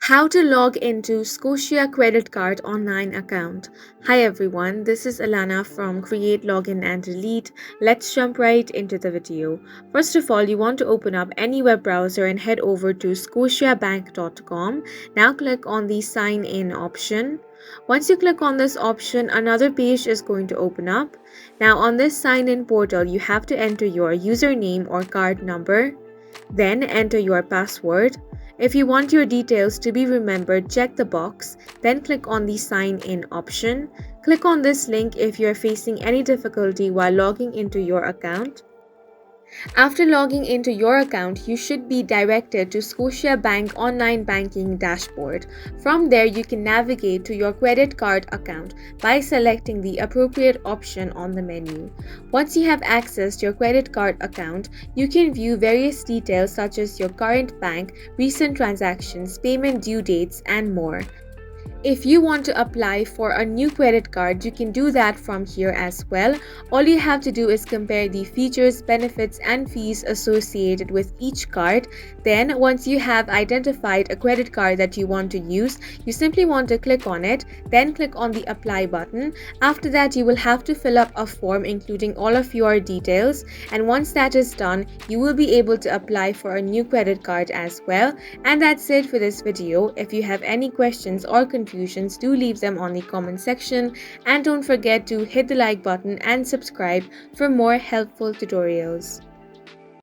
How to log into Scotia Credit Card online account. Hi everyone, this is Alana from Create, Login and Delete. Let's jump right into the video. First of all, you want to open up any web browser and head over to scotiabank.com. Now click on the sign in option. Once you click on this option, another page is going to open up. Now on this sign in portal, you have to enter your username or card number. Then enter your password. If you want your details to be remembered, check the box, then click on the sign in option. Click on this link if you are facing any difficulty while logging into your account. After logging into your account, you should be directed to Scotiabank online banking dashboard. From there, you can navigate to your credit card account by selecting the appropriate option on the menu. Once you have accessed your credit card account, you can view various details such as your current bank, recent transactions, payment due dates, and more. If you want to apply for a new credit card, you can do that from here as well. All you have to do is compare the features, benefits, and fees associated with each card. Then, once you have identified a credit card that you want to use, you simply want to click on it, then click on the apply button. After that, you will have to fill up a form including all of your details, and once that is done, you will be able to apply for a new credit card as well. And that's it for this video. If you have any questions or confusions, do leave them on the comment section, and don't forget to hit the like button and subscribe for more helpful tutorials.